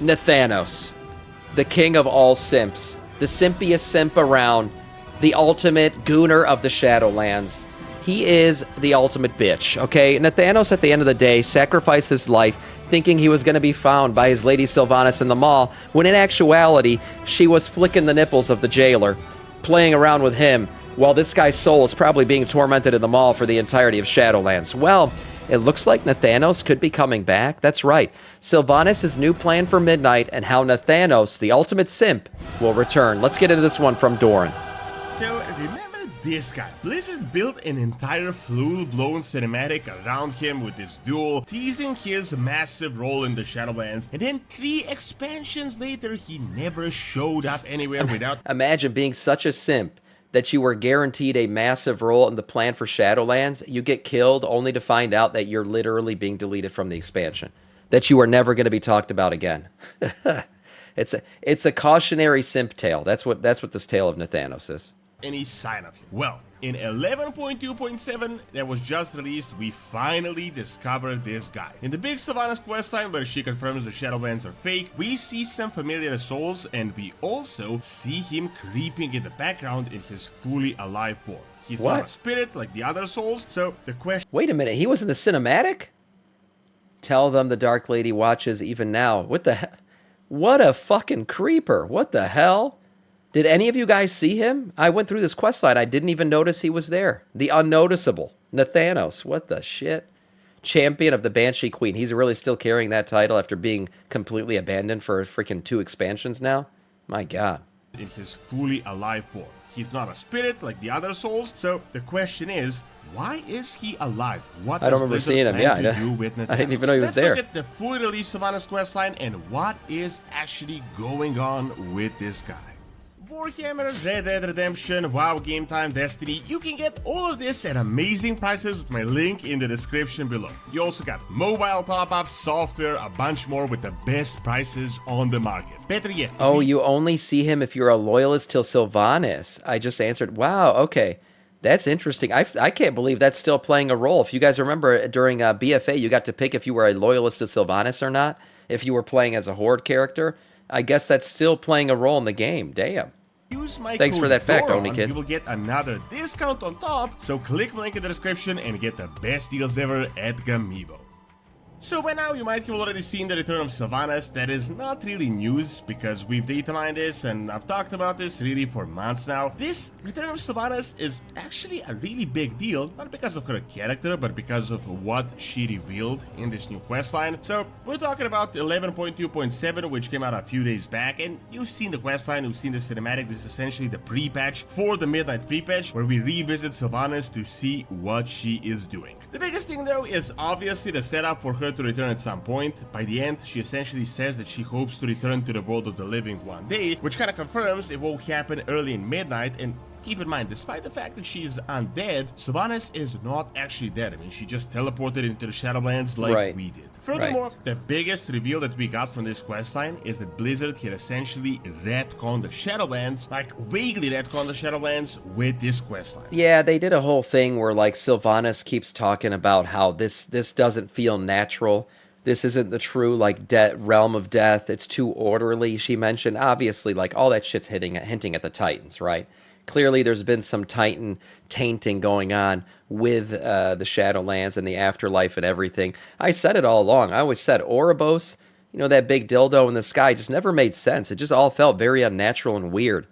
Nathanos, the king of all simps, the simpiest simp around, the ultimate gooner of the Shadowlands. He is the ultimate bitch, okay? Nathanos, at the end of the day, sacrificed his life thinking he was going to be found by his lady Sylvanas in the mall, when in actuality, she was flicking the nipples of the jailer, playing around with him, while this guy's soul is probably being tormented in the mall for the entirety of Shadowlands. Well, it looks like Nathanos could be coming back. That's right. Sylvanas' new plan for Midnight and how Nathanos, the ultimate simp, will return. Let's get into this one from Doran. So, remember this guy. Blizzard built an entire full-blown cinematic around him with this duel, teasing his massive role in the Shadowlands, and then 3 expansions later, he never showed up anywhere without... Imagine being such a simp that you were guaranteed a massive role in the plan for Shadowlands. You get killed only to find out that you're literally being deleted from the expansion, that you are never going to be talked about again. It's a cautionary simp tale. That's what this tale of Nathanos is. Any sign of him? Well, in 11.2.7 that was just released, we finally discovered this guy. In the big Sylvanas questline where she confirms the Shadowlands are fake, we see some familiar souls, and we also see him creeping in the background in his fully alive form. He's not a spirit like the other souls, so the question... Wait a minute, he was in the cinematic? Tell them the Dark Lady watches even now. What the hell? What a fucking creeper. What the hell? Did any of you guys see him? I went through this questline. I didn't even notice he was there. The unnoticeable. Nathanos. What the shit? Champion of the Banshee Queen. He's really still carrying that title after being completely abandoned for freaking 2 expansions now? My God. In his fully alive form. He's not a spirit like the other souls, so the question is, why is he alive? What I don't remember seeing him. Yeah, to do with Nathanos? I didn't even know he was there. Let's look at the fully released Sylvanas questline and what is actually going on with this guy. Warhammer, Red Dead Redemption, WoW, Game Time, Destiny, you can get all of this at amazing prices with my link in the description below. You also got mobile top-ups, software, a bunch more with the best prices on the market. Better yet... Oh, you only see him if you're a loyalist till Sylvanas. I just answered, wow, okay. That's interesting. I can't believe that's still playing a role. If you guys remember, during BFA, you got to pick if you were a loyalist to Sylvanas or not, if you were playing as a Horde character. I guess that's still playing a role in the game. Damn. Use my Thanks code for that fact, Doran, Onikid. You will get another discount on top, so click the link in the description and get the best deals ever at Gamivo. So by now you might have already seen the return of Sylvanas. That is not really news because we've data mined this and I've talked about this really for months now. This return of Sylvanas is actually a really big deal, not because of her character, but because of what she revealed in this new questline. So we're talking about 11.2.7, which came out a few days back, and you've seen the questline, you've seen the cinematic. This is essentially the pre-patch for the Midnight pre-patch, where we revisit Sylvanas to see what she is doing. The biggest thing though is obviously the setup for her to return at some point. By the end, she essentially says that she hopes to return to the world of the living one day, which kind of confirms it won't happen early in Midnight. And keep in mind, despite the fact that she is undead, Sylvanas is not actually dead. I mean, she just teleported into the Shadowlands like we did. Furthermore, the biggest reveal that we got from this questline is that Blizzard had essentially retconned the Shadowlands, like vaguely retconned the Shadowlands with this questline. Yeah, they did a whole thing where like Sylvanas keeps talking about how this doesn't feel natural. This isn't the true like realm of death. It's too orderly. She mentioned obviously like all that shit's hinting at the Titans, right? Clearly, there's been some Titan tainting going on with the Shadowlands and the afterlife and everything. I said it all along. I always said Ouroboros, you know, that big dildo in the sky, just never made sense. It just all felt very unnatural and weird.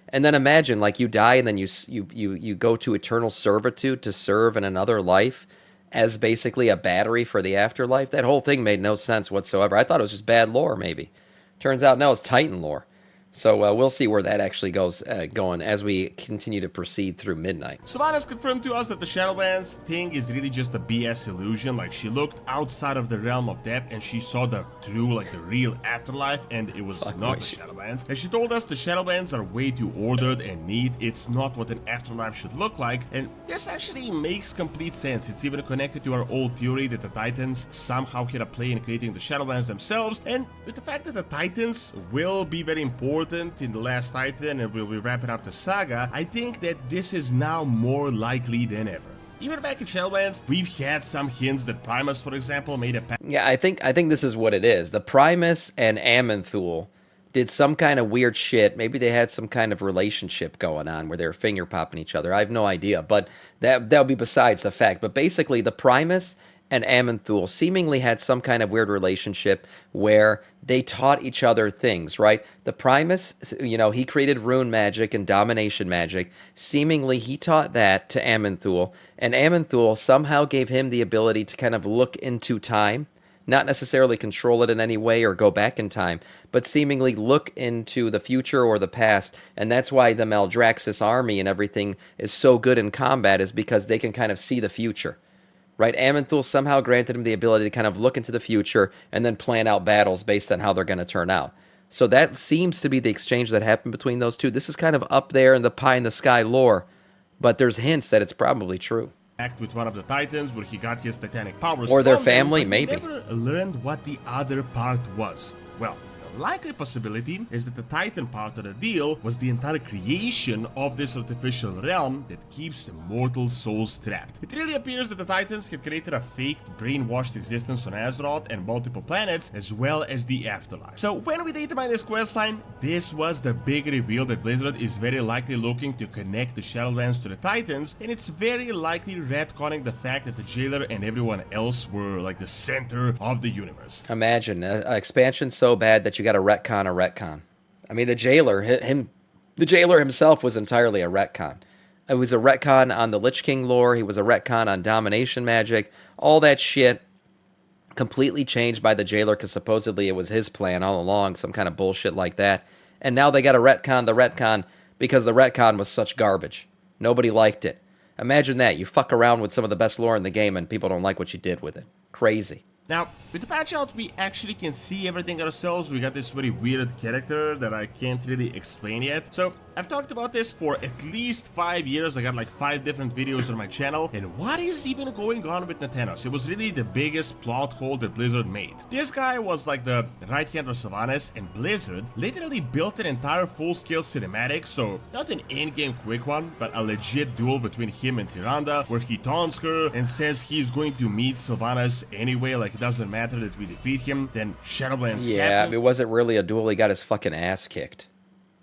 And then imagine, like, you die and then you go to eternal servitude to serve in another life as basically a battery for the afterlife. That whole thing made no sense whatsoever. I thought it was just bad lore, maybe. Turns out, no, it's Titan lore. So we'll see where that actually goes going as we continue to proceed through Midnight. Sylvanas confirmed to us that the Shadowlands thing is really just a BS illusion. Like, she looked outside of the realm of death and she saw the true, like the real afterlife, and it was not the Shadowlands. And she told us the Shadowlands are way too ordered and neat. It's not what an afterlife should look like, and this actually makes complete sense. It's even connected to our old theory that the Titans somehow had a play in creating the Shadowlands themselves, and with the fact that the Titans will be very important in the last Titan and we'll be wrapping up the saga, I think that this is now more likely than ever. Even back in Shadowlands, we've had some hints that Primus, for example, made a pact. Yeah, I think this is what it is. The Primus and Amanthul did some kind of weird shit. Maybe they had some kind of relationship going on where they were finger popping each other. I have no idea, but that'll be besides the fact. But basically, the Primus and Amanthul seemingly had some kind of weird relationship where they taught each other things, right? The Primus, he created rune magic and domination magic. Seemingly, he taught that to Amanthul, and Amanthul somehow gave him the ability to kind of look into time, not necessarily control it in any way or go back in time, but seemingly look into the future or the past. And that's why the Maldraxxus army and everything is so good in combat, is because they can kind of see the future. Right, Amanthul somehow granted him the ability to kind of look into the future and then plan out battles based on how they're going to turn out. So that seems to be the exchange that happened between those two. This is kind of up there in the pie-in-the-sky lore, but there's hints that it's probably true. Act with one of the Titans where he got his titanic powers. Or their from family, them, but maybe. We never learned what the other part was. Well, the likely possibility is that the Titan part of the deal was the entire creation of this artificial realm that keeps mortal souls trapped. It really appears that the Titans had created a faked, brainwashed existence on Azeroth and multiple planets, as well as the afterlife. So when we data mined this questline, this was the big reveal that Blizzard is very likely looking to connect the Shadowlands to the Titans, and it's very likely retconning the fact that the Jailer and everyone else were like the center of the universe. Imagine an expansion so bad that you got to retcon a retcon. I mean, the Jailer himself was entirely a retcon. It was a retcon on the Lich King lore. He was a retcon on domination magic. All that shit completely changed by the Jailer because supposedly it was his plan all along, some kind of bullshit like that. And now they got to retcon the retcon because the retcon was such garbage. Nobody liked it. Imagine that. You fuck around with some of the best lore in the game and people don't like what you did with it. Crazy. Now, with the patch out, we actually can see everything ourselves. We got this very weird character that I can't really explain yet. So, I've talked about this for at least 5 years. I got like 5 different videos on my channel. And what is even going on with Nathanos? It was really the biggest plot hole that Blizzard made. This guy was like the right hand of Sylvanas, and Blizzard literally built an entire full-scale cinematic. So, not an in-game quick one, but a legit duel between him and Tyrande, where he taunts her and says he's going to meet Sylvanas anyway, like it doesn't matter that we defeat him. Then Shadowlands happened. It wasn't really a duel. He got his fucking ass kicked.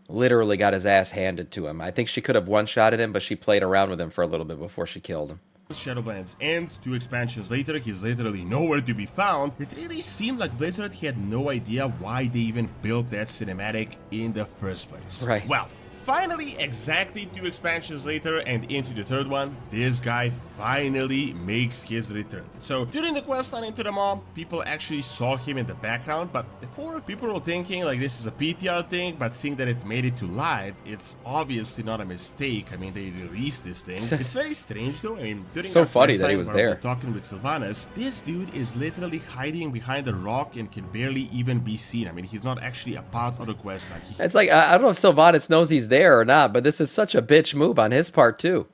Literally got his ass handed to him. I think she could have one-shotted him, but she played around with him for a little bit before she killed him. Shadowlands ends, 2 expansions later, he's literally nowhere to be found. It really seemed like Blizzard had no idea why they even built that cinematic in the first place. Right. Well, finally, exactly 2 expansions later and into the 3rd one, this guy finally makes his return. So during the questline into the Maw, people actually saw him in the background, but before, people were thinking like this is a PTR thing, but seeing that it made it to live, it's obviously not a mistake. I mean, they released this thing. It's very strange though. I mean, during so funny that he was there talking with Sylvanas, this dude is literally hiding behind a rock and can barely even be seen. I mean, he's not actually a part of the questline. It's like, I don't know if Sylvanas knows he's there or not, but this is such a bitch move on his part too.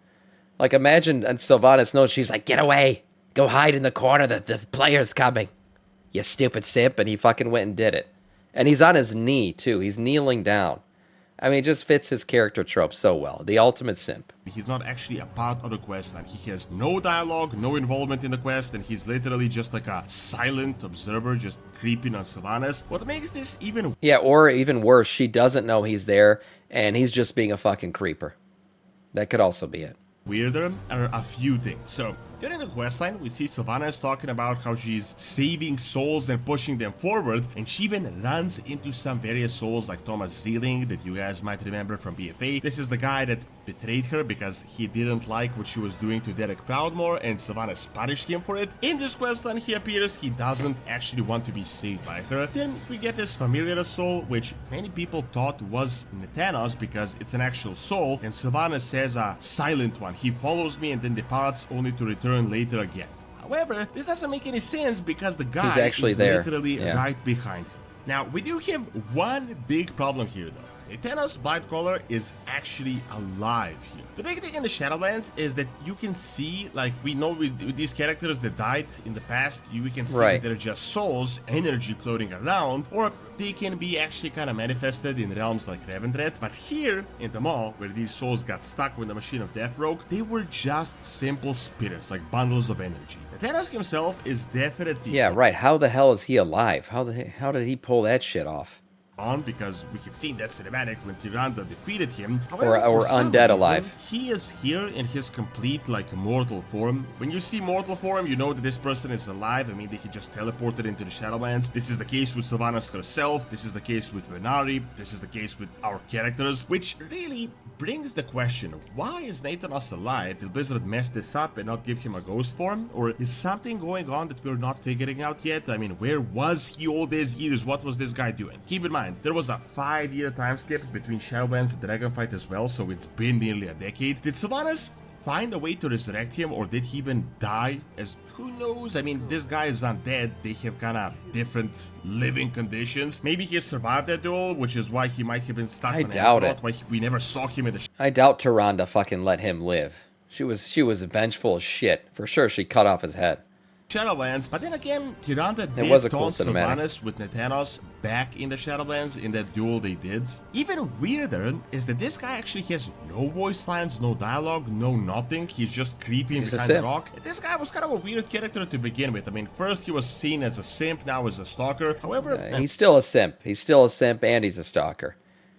Like, imagine Sylvanas knows, she's like, get away, go hide in the corner, the player's coming, you stupid simp, and he fucking went and did it. And he's on his knee too, he's kneeling down. I mean, it just fits his character trope so well, the ultimate simp. He's not actually a part of the quest, and he has no dialogue, no involvement in the quest, and he's literally just like a silent observer, just creeping on Sylvanas. What makes this even... Yeah, or even worse, she doesn't know he's there, and he's just being a fucking creeper. That could also be it. Weirder are a few things. So, during the questline, we see Sylvanas talking about how she's saving souls and pushing them forward, and she even runs into some various souls like Thomas Zeeling that you guys might remember from BFA. This is the guy that betrayed her because he didn't like what she was doing to Derek Proudmoore, and Sylvanas punished him for it. In this questline, he appears he doesn't actually want to be saved by her. Then we get this familiar soul, which many people thought was Nathanos because it's an actual soul, and Sylvanas says a silent one. He follows me and then departs only to return later again. However, this doesn't make any sense because the guy actually is there. literally right behind him. Now, we do have one big problem here though. Nathanos Blightcaller is actually alive here. The big thing in the Shadowlands is that you can see, like we know with these characters that died in the past, we can see that they're just souls, energy floating around, or they can be actually kind of manifested in realms like Revendred, but here in the Maw, where these souls got stuck when the Machine of Death broke, they were just simple spirits, like bundles of energy. Nathanos himself is definitely... Yeah, right. How the hell is he alive? How did he pull that shit off? On, because we can see that cinematic when Tyrande defeated him. However, or undead alive. He is here in his complete, like, mortal form. When you see mortal form, you know that this person is alive. I mean, they can just teleport it into the Shadowlands. This is the case with Sylvanas herself. This is the case with Venari. This is the case with our characters, which really brings the question, why is Nathanos alive? Did Blizzard mess this up and not give him a ghost form? Or is something going on that we're not figuring out yet? I mean, where was he all these years? What was this guy doing? Keep in mind, there was a 5-year time skip between Shadowlands and Dragonfight as well, so it's been nearly a decade. Did Sylvanas find a way to resurrect him, or did he even die? As who knows? I mean, this guy is undead. They have kind of different living conditions. Maybe he survived that duel, which is why he might have been stuck on Azeroth, why we never saw him in the... I doubt Tyrande fucking let him live. She was vengeful as shit. For sure, she cut off his head. Shadowlands, but then again, Tyrande did taunt Sylvanas with Nathanos back in the Shadowlands in that duel they did. Even weirder is that this guy actually has no voice lines, no dialogue, no nothing. He's just creeping behind the rock. This guy was kind of a weird character to begin with. I mean, first he was seen as a simp, now as a stalker. However, he's still a simp. He's still a simp and he's a stalker.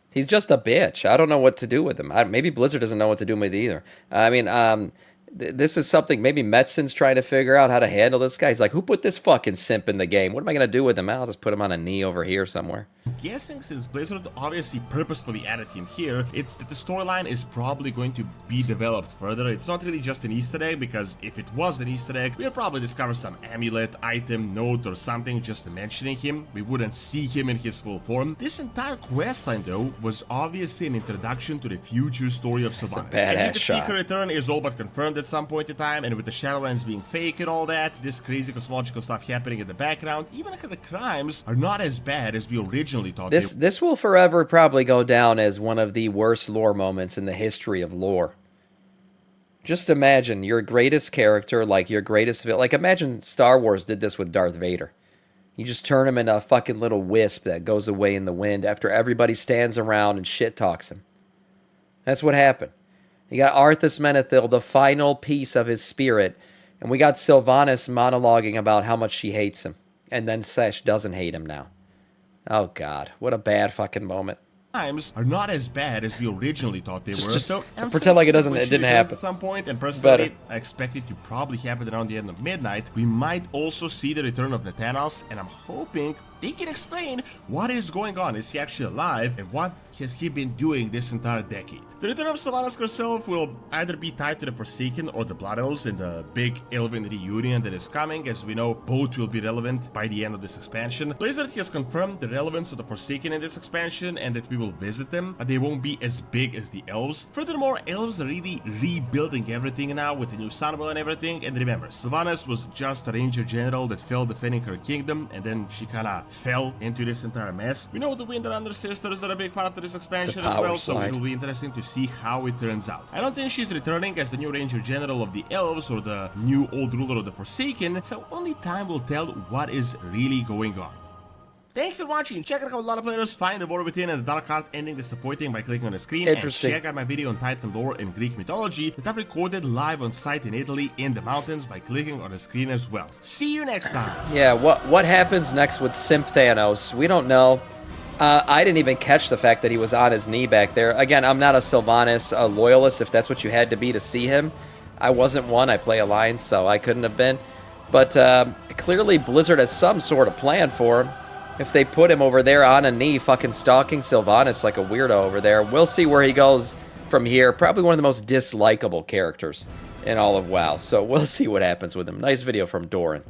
He's just a bitch. I don't know what to do with him. Maybe Blizzard doesn't know what to do with either. I mean, this is something maybe Metzin's trying to figure out how to handle this guy. He's like, who put this fucking simp in the game? What am I going to do with him? I'll just put him on a knee over here somewhere. I'm guessing since Blizzard obviously purposefully added him here, it's that the storyline is probably going to be developed further. It's not really just an Easter egg, because if it was an Easter egg, we'll probably discover some amulet, item, note, or something just mentioning him. We wouldn't see him in his full form. This entire questline, though, was obviously an introduction to the future story of Sylvanas. As you can see, her return is all but confirmed at some point in time, and with the Shadowlands being fake and all that, this crazy cosmological stuff happening in the background, even like the crimes are not as bad as we originally thought. This will forever probably go down as one of the worst lore moments in the history of lore. Just imagine your greatest character, like your greatest... Like, imagine Star Wars did this with Darth Vader. You just turn him into a fucking little wisp that goes away in the wind after everybody stands around and shit talks him. That's what happened. You got Arthas Menethil, the final piece of his spirit, and we got Sylvanas monologuing about how much she hates him. And then Sesh doesn't hate him now. Oh god, what a bad fucking moment. Times are not as bad as we originally thought they were. So pretend like it didn't happen. At some point, and personally, I expect it to probably happen around the end of midnight. We might also see the return of Nathanos, and I'm hoping they can explain what is going on. Is he actually alive, and what has he been doing this entire decade? The return of Sylvanas herself will either be tied to the Forsaken or the Blood Elves in the big Elven reunion that is coming. As we know, both will be relevant by the end of this expansion. Blizzard has confirmed the relevance of the Forsaken in this expansion, and that we will visit them, but they won't be as big as the Elves. Furthermore, Elves are really rebuilding everything now with the new Sunwell and everything. And remember, Sylvanas was just a Ranger General that fell defending her kingdom, and then she kinda fell into this entire mess. We know the Wind and Under sisters are a big part of this expansion as well, so it will be interesting to see how it turns out. I don't think she's returning as the new Ranger General of the Elves or the new Old Ruler of the Forsaken, so only time will tell what is really going on. Thanks for watching. Check out how a lot of players find the War Within and the Dark Heart ending disappointing by clicking on the screen, and check out my video on Titan lore and Greek mythology that I've recorded live on site in Italy in the mountains by clicking on the screen as well. See you next time. Yeah, what happens next with Simp Thanos? We don't know. I didn't even catch the fact that he was on his knee back there. Again, I'm not a Sylvanas loyalist, if that's what you had to be to see him. I wasn't one. I play Alliance, so I couldn't have been. But clearly Blizzard has some sort of plan for him. If they put him over there on a knee fucking stalking Sylvanas like a weirdo over there, we'll see where he goes from here. Probably one of the most dislikable characters in all of WoW. So we'll see what happens with him. Nice video from Doran.